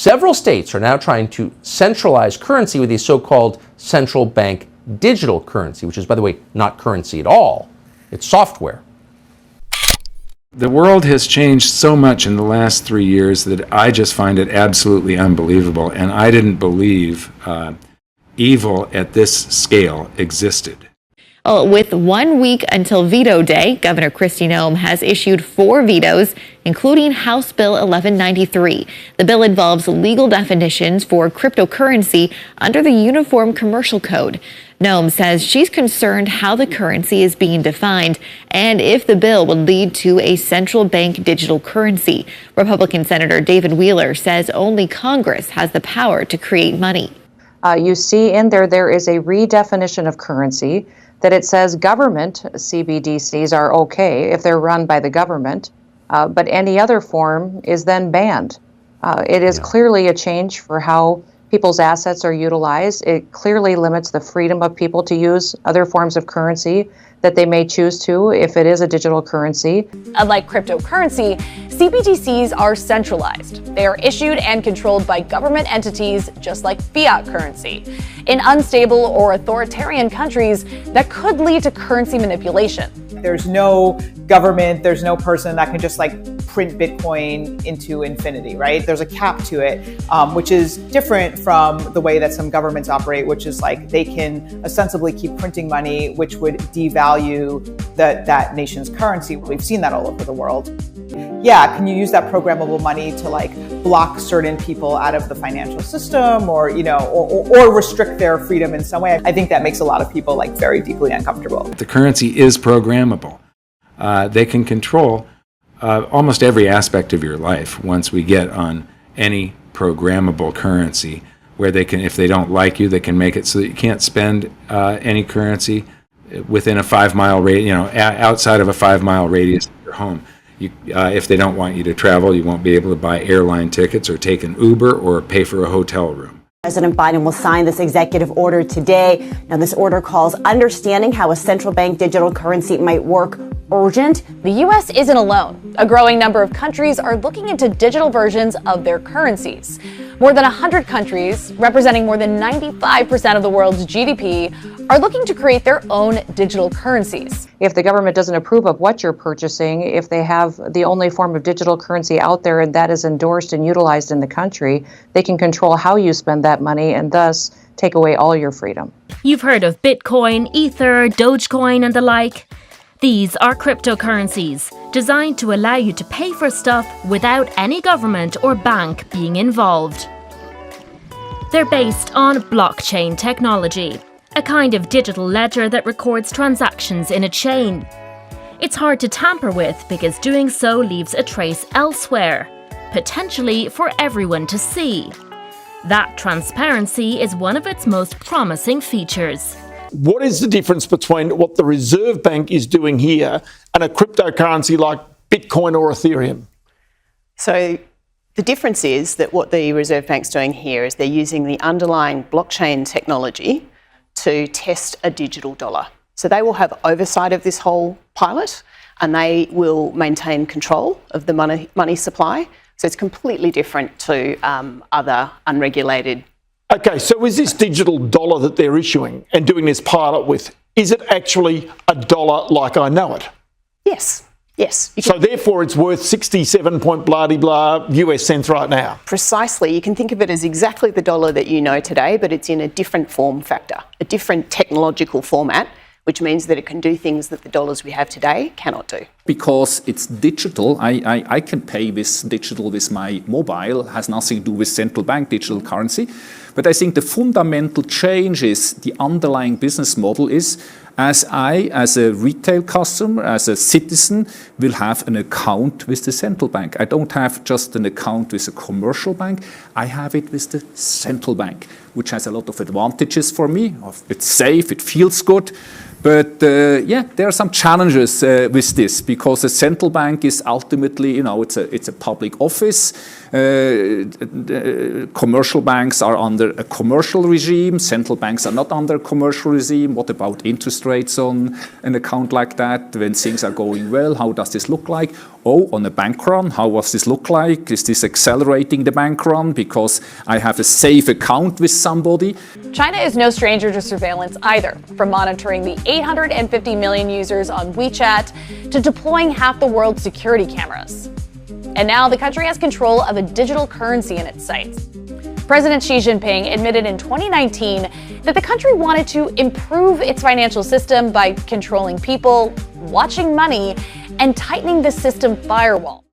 Several states are now trying to centralize currency with a so-called central bank digital currency, which is, by the way, not currency at all. It's software. The world has changed so much in the last 3 years that I just find it absolutely unbelievable, and I didn't believe evil at this scale existed. With 1 week until veto day, Governor Kristi Noem has issued 4 vetoes, including House Bill 1193. The bill involves legal definitions for cryptocurrency under the Uniform Commercial Code. Noem says she's concerned how the currency is being defined and if the bill would lead to a central bank digital currency. Republican Senator David Wheeler says only Congress has the power to create money. You see in there is a redefinition of currency, that it says government CBDCs are okay if they're run by the government, but any other form is then banned. It is clearly a change for how people's assets are utilized. It clearly limits the freedom of people to use other forms of currency that they may choose to if it is a digital currency. Unlike cryptocurrency, CBDCs are centralized. They are issued and controlled by government entities just like fiat currency. In unstable or authoritarian countries, that could lead to currency manipulation. There's no government, there's no person that can just print Bitcoin into infinity, right? There's a cap to it, which is different from the way that some governments operate, which is they can ostensibly keep printing money, which would devalue that nation's currency. We've seen that all over the world. Yeah, can you use that programmable money to block certain people out of the financial system or restrict their freedom in some way? I think that makes a lot of people very deeply uncomfortable. The currency is programmable. They can control almost every aspect of your life once we get on any programmable currency where they can, if they don't like you, they can make it so that you can't spend any currency within a 5-mile radius, outside of a 5-mile radius of your home. If they don't want you to travel, you won't be able to buy airline tickets or take an Uber or pay for a hotel room. President Biden will sign this executive order today. Now, this order calls understanding how a central bank digital currency might work urgent. The U.S. isn't alone. A growing number of countries are looking into digital versions of their currencies. More than 100 countries, representing more than 95% of the world's GDP, are looking to create their own digital currencies. If the government doesn't approve of what you're purchasing, if they have the only form of digital currency out there and that is endorsed and utilized in the country, they can control how you spend that money and thus take away all your freedom. You've heard of Bitcoin, Ether, Dogecoin and the like. These are cryptocurrencies designed to allow you to pay for stuff without any government or bank being involved. They're based on blockchain technology, a kind of digital ledger that records transactions in a chain. It's hard to tamper with because doing so leaves a trace elsewhere, potentially for everyone to see. That transparency is one of its most promising features. What is the difference between what the Reserve Bank is doing here and a cryptocurrency like Bitcoin or Ethereum? So the difference is that what the Reserve Bank's doing here is they're using the underlying blockchain technology to test a digital dollar. So they will have oversight of this whole pilot and they will maintain control of the money supply. So it's completely different to other unregulated. Okay, so is this digital dollar that they're issuing and doing this pilot with, is it actually a dollar like I know it? Yes. Yes. So therefore it's worth 67 point blah-de-blah US cents right now? Precisely. You can think of it as exactly the dollar that you know today, but it's in a different form factor, a different technological format, which means that it can do things that the dollars we have today cannot do. Because it's digital, I can pay this digital with my mobile, has nothing to do with central bank digital currency. But I think the fundamental change is the underlying business model is as I, as a retail customer, as a citizen, will have an account with the central bank. I don't have just an account with a commercial bank, I have it with the central bank, which has a lot of advantages for me. It's safe, it feels good. But there are some challenges with this because the central bank is ultimately, it's a public office. Commercial banks are under a commercial regime. Central banks are not under a commercial regime. What about interest interest rates on an account like that? When things are going well, how does this look like? Oh, on a bank run, how does this look like? Is this accelerating the bank run because I have a safe account with somebody? China is no stranger to surveillance either, from monitoring the 850 million users on WeChat to deploying half the world's security cameras. And now the country has control of a digital currency in its sights. President Xi Jinping admitted in 2019 that the country wanted to improve its financial system by controlling people, watching money, and tightening the system firewall.